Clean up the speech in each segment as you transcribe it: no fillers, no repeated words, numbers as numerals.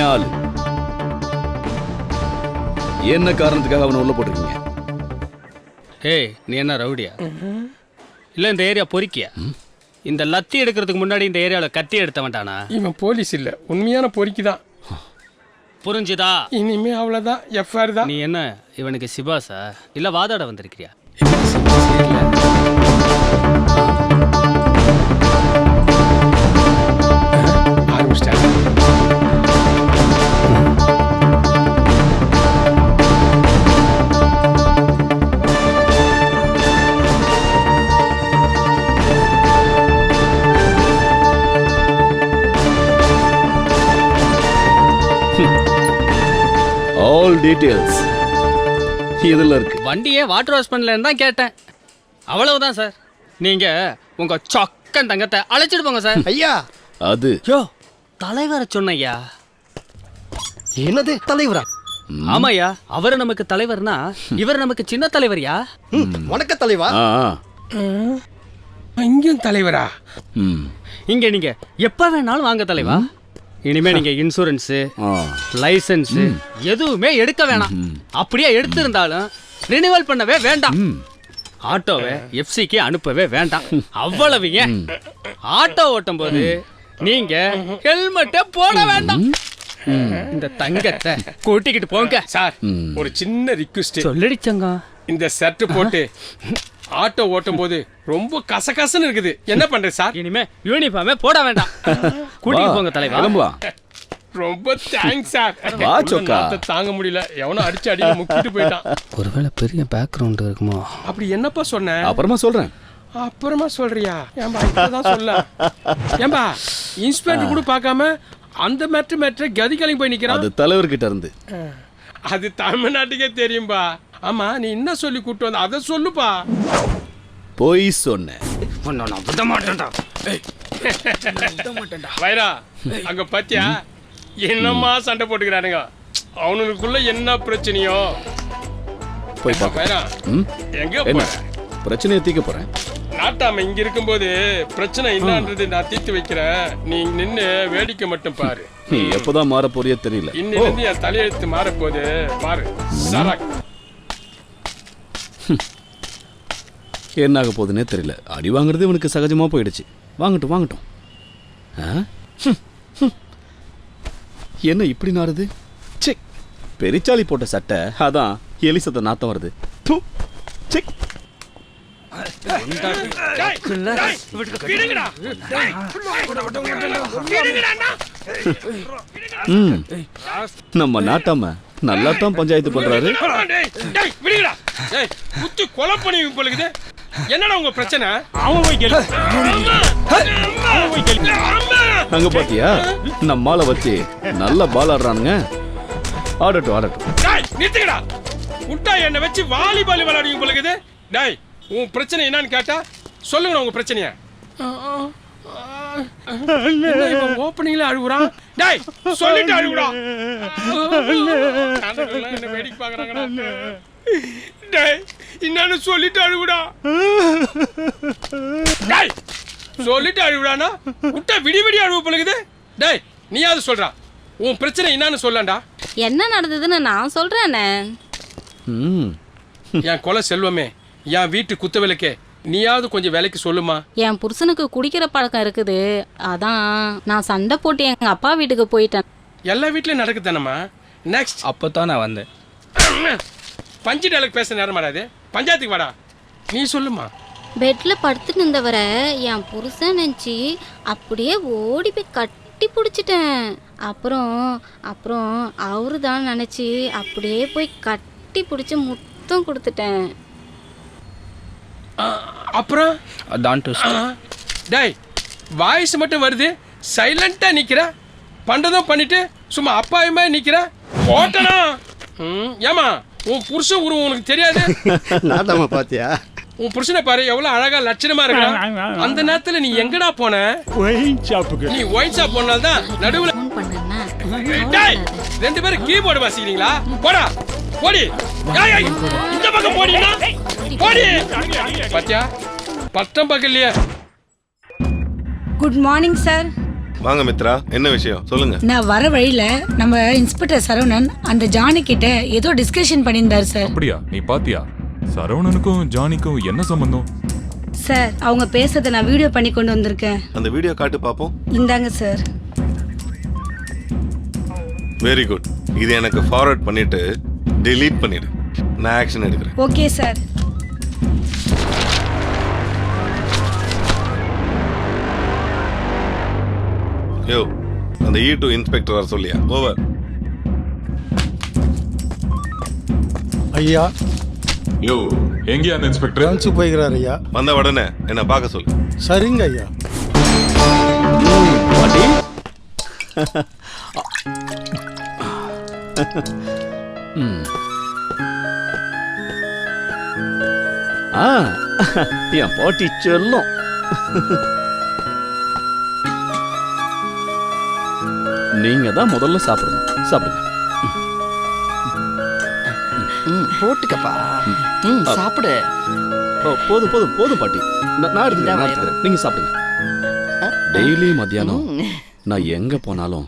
ஏன் ஆளு. என்ன காரணத்துக்காக அவனை உள்ள போட்டிருக்கீங்க? ஏய், நீ என்ன ரவுடியா இல்ல இந்த ஏரியா பொறுக்கியா? இந்த லத்தி எடுக்கிறதுக்கு முன்னாடி இந்த ஏரியாவில் கத்தி எடுத்தவன்டானா? இவன் போலீஸ் இல்ல, உண்மையான பொறுக்கிதான். புரிஞ்சுதா? இனிமே அவ்வளவுதான், எஃப்ஆர் தான். நீ என்ன இவனுக்கு சிபாசா இல்ல வாதாட வந்திருக்கிறியா? ஆல் டீடைல்ஸ் இதுல இருக்கு. வண்டியே வாட்டர் வாஷ் பண்ணலன்னு தான் கேட்டேன், அவ்வளவுதான் சார். நீங்க உங்க சொக்கன் தங்கத்தை அழைச்சிட்டு போங்க சார். ஐயா, அது யோ தலைவரை சொன்னையா? என்னது தலைவரா? ஆமாய்யா, அவரு நமக்கு தலைவர்னா இவர் நமக்கு சின்ன தலைவரியா? வணக்க தலைவா. இங்கேயும் தலைவரா? இங்க நீங்க எப்ப வேணாலும் வாங்க தலைவா. இனிமே நீங்க இன்சூரன்ஸ் லைசன்ஸ் எதுவுமே எடுக்க வேணாம். அப்படியே எடுத்திருந்தாலும் ரினிவல் பண்ணவே வேண்டாம். ஆட்டோவை எஃப்சிக்கு அனுப்பவே வேண்டாம். அவ்வளவு ஏன் ஆட்டோ ஓட்டும் போது நீங்க ஹெல்மெட்டை போட வேண்டாம். இந்த தங்கத்தை கூட்டிக்கிட்டு போங்க சார். ஒரு சின்ன ரிக்வெஸ்ட் சொல்லிடுச்சங்க. இந்த ஷர்ட் போட்டு ஆட்டோ ஓட்டும் போது ரொம்ப கசகசன்னு இருக்குது, என்ன பண்றது சார்? இனிமே யூனிஃபார்மே போட வேண்டாம், கூட்டிட்டு போங்க தலைவா. கிளம்பலாம். ரொம்ப தேங்க்ஸ் சார். வா சொக்கா. தாங்க முடியல, எவனோ அடிச்சு அடிச்சு முக்கிட்டு போயிட்டான். ஒருவேளை பெரிய பேக்ரவுண்ட் இருக்குமோ? அப்படி என்னப்பா சொன்ன? அப்புறமா சொல்றேன். அப்புறமா சொல்றியா? ஏன்பா இப்பதான் சொல்ல? ஏன்பா இன்ஸ்பெக்டர் கூட பார்க்காம அந்த மேட்ரு கதி கலங்கி போய் நிக்கிறான். அது தலைவர்கிட்ட இருந்து. அது தமிழ்நாட்டுக்கே தெரியும்பா. ஆமா, நீ என்ன சொல்லி கூட்டு வந்த அதை சொல்லுப்பா. போய் சொன்னேன். வைரா, அங்க பாத்தியா என்னம்மா சண்டை போட்டுக்கிறானுங்க? அவனுக்குள்ள என்ன பிரச்சனையோ? போய் பாக்க. வைரா, எங்க என்ன போற? பிரச்சனையை தீர்க்க போறேன். நாட்டாம இங்க இருக்கும்போது பிரச்சனை என்னன்றது நான் தீர்த்து வைக்கிறேன். நீ நின்னு வேடிக்கை மட்டும் பாரு. நீ எப்பதான் மாற போறியோ தெரியல. இன்னிலிருந்து என் தலையெழுத்து மாற போது பாரு. சரக் என்ன ஆக போகுதுன்னே தெரியல. அடி வாங்குறது இவனுக்கு சகஜமா போயிடுச்சு. வாங்கட்டும் வாங்கட்டும். என்ன இப்படி நாறுது? செக் பெரிச்சாலி போட்ட சட்டை, அதான் எலி சத்த நாத்தம் வருது. செக் நம்ம நாட்டாம நல்லா தான் பஞ்சாயத்து பண்றாரு. கொலை பண்ணி போலுக்குது. என்னடா உங்க பிரச்சனை? அங்க பாத்தியா, நம்மால வச்சு நல்ல பால் ஆடுறானுங்க. ஆடட்டும் ஆடட்டும். நிறுத்துக்கடா. முட்டா என்ன வச்சு வாலிபால் விளையாடுங்க போலுக்குது. டேய், உன் பிரச்சனை என்னன்னு கேட்டா சொல்லுங்க உங்க பிரச்சனைய. ஓப்பனிங்ல அழுகுறான். டேய், சொல்லிட்டு அழுகுடா. என்ன வேடிக்கை பாக்குறாங்கடா. டேய், என்னன்னு சொல்லிட்டு அழுகுடா. டேய், சொல்லிட்டு அழுகுடானா விட்டா விடி விடி அழுவு பழகுது. டேய், நீயாவது சொல்றா உன் பிரச்சனை என்னன்னு சொல்லண்டா. என்ன நடந்ததுன்னு நான் சொல்றேனே. என் கொலை செல்வமே, என் வீட்டு குத்தவிளக்கே, நீயாவது கொஞ்சம் வேலைக்கு சொல்லுமா. என் புருஷனுக்கு குடிக்கிற பழக்கம் இருக்குது, அதான் நான் சண்டை போட்டு எங்க அப்பா வீட்டுக்கு போயிட்டேன். எல்லா வீட்லயும் நடக்குதானம்மா. நெக்ஸ்ட். அப்பதான் நான் வந்தேன். பஞ்சு டைலாக் பேச நேரம் வராது, பஞ்சாயத்துக்கு வாடா. நீ சொல்லுமா. பெட்ல படுத்துட்டு இருந்தவரை என் புருஷன் நினச்சி அப்படியே ஓடி போய் கட்டி பிடிச்சிட்டேன். அப்புறம் அப்புறம் அவரு தான் நினச்சி அப்படியே போய் கட்டி பிடிச்சி முத்தம் கொடுத்துட்டேன். அப்புறம் அதான் டேய், வாய்ஸ் மட்டும் வருது, சைலண்டா நிக்கிற. பண்றதும் பண்ணிட்டு சும்மா அப்பாயுமே நிக்கிற. போட்டனா? ஏமா உன் புருஷன் உருவம் உனக்கு தெரியாது? நாட்டாம பாத்தியா? உன் புருஷனை பாரு, எவ்வளவு அழகா லட்சணமா இருக்கிறான். அந்த நேரத்துல நீ எங்கடா போன? நீ ஒயின் ஷாப் போனால்தான் நடுவுல ரெண்டு பேரும் கீபோர்டு வாசிக்கிறீங்களா? போடா போடி. இந்த பக்கம் போடினா போடி. பாத்தியா, பட்டம் பக்கலையே. Good morning sir. வாங்க மித்ரா, என்ன விஷயம் சொல்லுங்க. நான் வர வழியில நம்ம இன்ஸ்பெக்டர் சரவணன் அந்த ஜானி கிட்ட ஏதோ டிஸ்கஷன் பண்ணியிருந்தாரு சார். அப்படியா? நீ பாத்தியா? சரவணனுக்கும் ஜானிக்கும் என்ன சம்பந்தம்? சார் அவங்க பேசுறதை நான் வீடியோ பண்ணி கொண்டு வந்திருக்கேன். அந்த வீடியோ காட்டு பாப்போம். இந்தாங்க சார். Very good. இது எனக்கு ஃபார்வர்ட் பண்ணிட்டு delete பண்ணிடு. நான் ஆக்ஷன் எடுக்கிறேன். Okay sir. யோ, அந்த E2 இன்ஸ்பெக்டர் வர சொல்லியா? ஓவர். ஐயா யோ, எங்கயா அந்த இன்ஸ்பெக்டர்? பிரான்ச்சு போய்கிறார் ஐயா. வந்த உடனே என்ன பார்க்க சொல்லு. சரிங்க ஐயா. பாட்டி ஆ, என் பாட்டி செல்லம். நீங்க தான் முதல்ல சாப்பிடணும். சாப்பிடுங்க. போட்டுக்கப்பா. சாப்பிடு. போதும் போதும் போதும் பாட்டி. நான் எடுத்துக்கிறேன். நீங்க சாப்பிடுங்க. டெய்லி மத்தியானம் நான் எங்க போனாலும்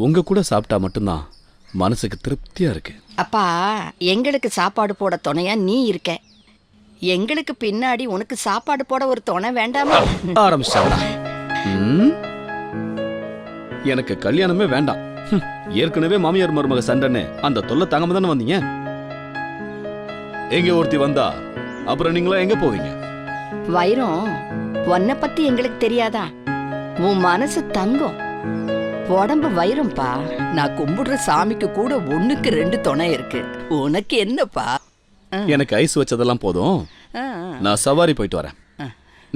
உங்க கூட சாப்பிட்டா மட்டும்தான் மனசுக்கு திருப்தியா இருக்கு. அப்பா, எங்களுக்கு சாப்பாடு போட துணையா நீ இருக்க. எங்களுக்கு பின்னாடி உனக்கு சாப்பாடு போட ஒரு துணை வேண்டாமா? ஆரம்பிச்சாங்களா? எனக்கு கல்யாணமே வேண்டாம். ஏற்கனவே மாமியார் மருமக சண்டைன்னு அந்த தொல்லை தாங்காம தானே வந்தீங்க. எங்க ஒருத்தி வந்தா அப்புறம் நீங்களா எங்க போவீங்க? வைரம், உன்னை பத்தி எங்களுக்கு தெரியாதா? உன் மனசு தங்கம், உடம்பு வைரம்பா. நான் கும்பிடுற சாமிக்கு கூட 1க்கு 2 துணை இருக்கு. உனக்கு என்னப்பா? எனக்கு ஐஸ் வச்சதெல்லாம் போதும். நான் சவாரி போயிட்டு வரேன்.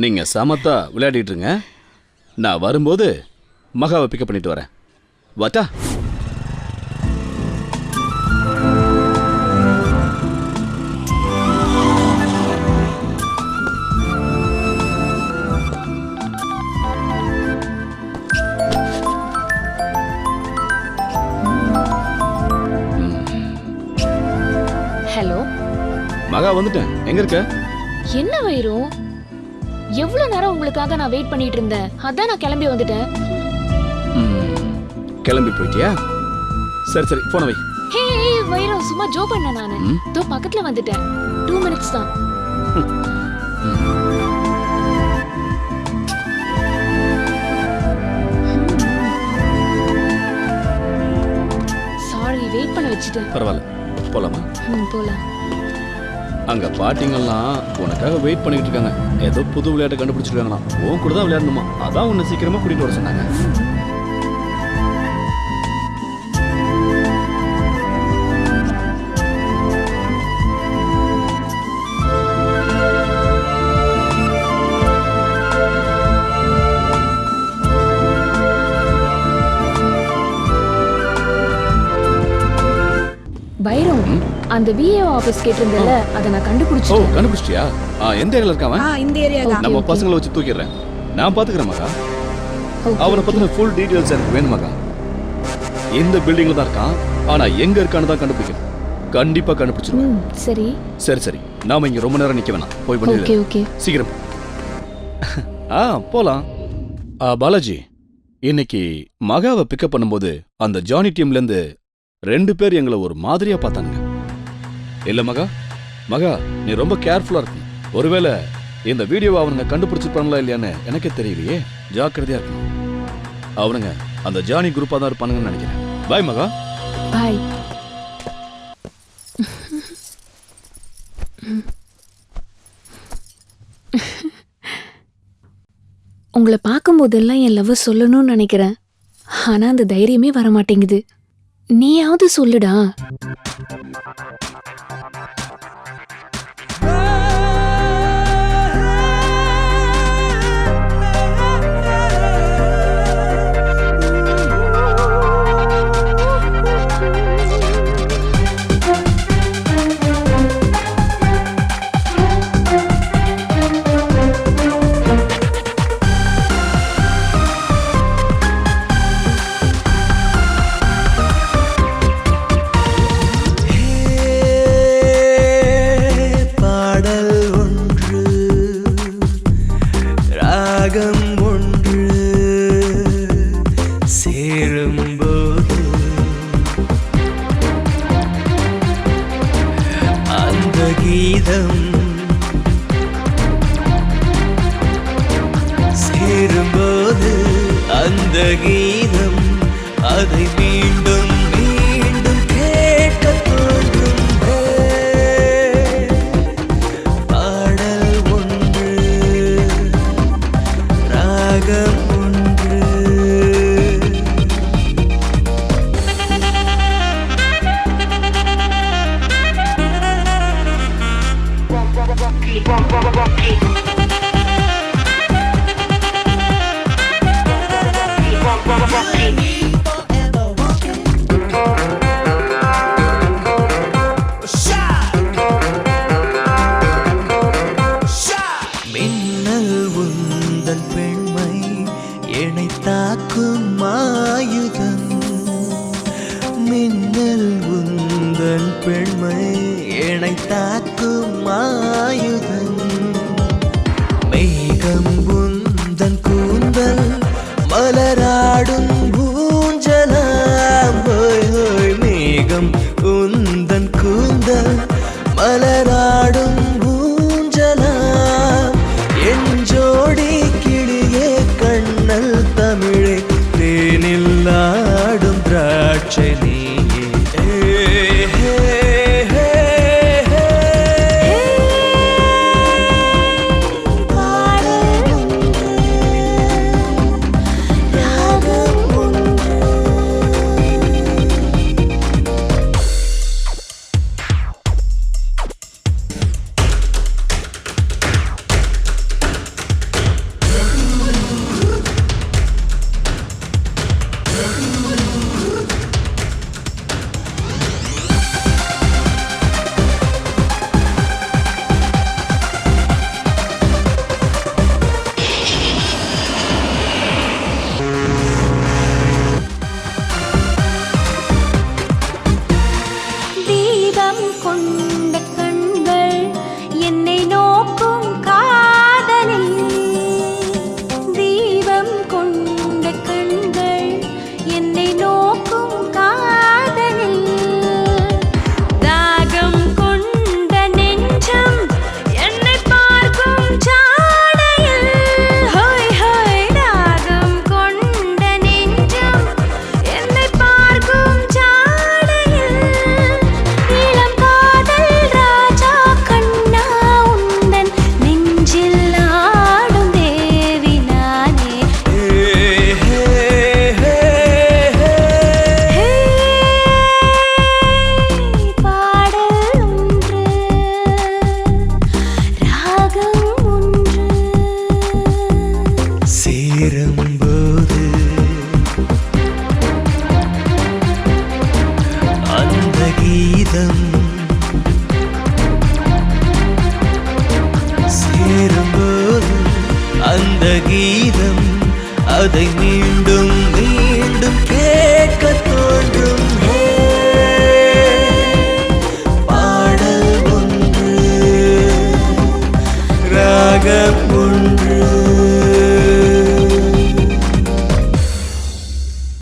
நீங்க சமத்தா விளையாடிட்டு இருங்க. நான் வரும்போது மகாவை பிக்கப் பண்ணிட்டு வரேன். வாட்டா. ஹலோ மகா, வந்துட்டேன். எங்க இருக்க? என்ன வைரம், எவ்வளவு நேரம் உங்களுக்காக நான் வெயிட் பண்ணிட்டு இருந்தேன். அதான் நான் கிளம்பி வந்துட்டேன். கிளம்பி போயிட்டியா? சரி சரி, போன வை. ஹே வைரம், சும்மா ஜோ பண்ண நானு. தோ பக்கத்துல வந்துட்டேன். 2 minutes தான். சாரி, வெயிட் பண்ண வச்சிட்டேன். பரவாயில்ல, போலாமா? போலாம். அங்க பாட்டிங்கெல்லாம் உனக்காக வெயிட் பண்ணிட்டு இருக்காங்க. ஏதோ புது விளையாட்டை கண்டுபிடிச்சிருக்காங்களா? உன் கூட தான் விளையாடணுமா? அதான் உன்னை சீக்கிரமா கூட்டிட்டு வர சொன்னாங்க. வைரம், அந்த விஏஓ ஆபீஸ் கேட்டிருந்தல, அத நான் கண்டுபிடிச்சேன். கண்டுபிடிச்சிட்டியா? எந்த ஏரியால இருக்கான்? இந்த ஏரியா தான். நம்ம பசங்களை வச்சு தூக்கிடுறேன். நான் பாத்துக்கிறேன் மகா. அவனை பத்தின ஃபுல் டீடைல்ஸ் எனக்கு வேணும் மகா. இந்த பில்டிங்ல தான் இருக்கான். ஆனா எங்க இருக்கான்னு தான் கண்டுபிடிக்கணும். கண்டிப்பா கண்டுபிடிச்சிருவேன். சரி சரி சரி, நாம இங்க ரொம்ப நேரம் நிக்க வேணாம். போய் ஓகே பண்ணிடலாம். ஓகே. சீக்கிரம். போலாம். பாலாஜி, இன்னைக்கு மகாவை பிக்கப் பண்ணும்போது அந்த ஜானி டீம்ல இருந்து 2 பேர் எங்களை ஒரு மாதிரியா பார்த்தானுங்க. இல்ல மகா? மகா, நீ ரொம்ப கேர்ஃபுல்லா இருக்கணும். ஒருவேளை இந்த வீடியோவை அவனுங்க கண்டுபிடிச்சிருப்பாங்களா இல்லையான்னு எனக்கே தெரியலையே. ஜாக்கிரதையா இருக்கணும். அவனுங்க அந்த ஜானி குரூப்பா தான் இருப்பானுங்கன்னு நினைக்கிறேன். பாய் மகா. பாய். உங்களை பார்க்கும்போதெல்லாம் என் லவ் சொல்லணும்னு நினைக்கிறேன். ஆனா அந்த தைரியமே வர மாட்டேங்குது. நீயாவது சொல்லுடா. கீதம் சேரும்போது அந்த கீதம் அதை மீண்டும் மீண்டும் கேட்க தோன்றும் பாடல் ஒன்று ராகம் ஒன்று மின்னல் உந்தன் பெண்மை என்னை தாக்கும் ஆயுதம் மின்னல் உந்தன் பெண்மை என்னை தாக்கும் ஆயுதம் மேகம் உந்தன் கூந்தல் மலராடும் ஊஞ்சலாம் ஹோய் ஹோய் மேகம் உந்தன் கூந்தல் மலராடும் ஊஞ்சலாம் என் ஜோடி கிளியே கண்ணல் தமிழே தேனில் ஆடும் திராட்சை நீயே தீபம் கொண்ட கண்கள் என்னை நோக்கும் காதலில் தீபம் கொண்ட கண்கள் என்னை நோக்கும் காதலில் தாகம் கொண்ட நெஞ்சம் என்னை பார்க்கும் ஜாடையில் ஹோய் ஹோய் தாகம் கொண்ட நெஞ்சம் என்னை பார்க்கும் ஜாடையில் இளம் காதல் ராஜா கண்ணா உந்தன் நெஞ்சில் ஆடும் தேவி நானே பாடல் ஒன்று ராகம் ஒன்று சேரும்போது அந்த கீதம் சேரும்போது அந்த கீதம் அதை மீண்டும்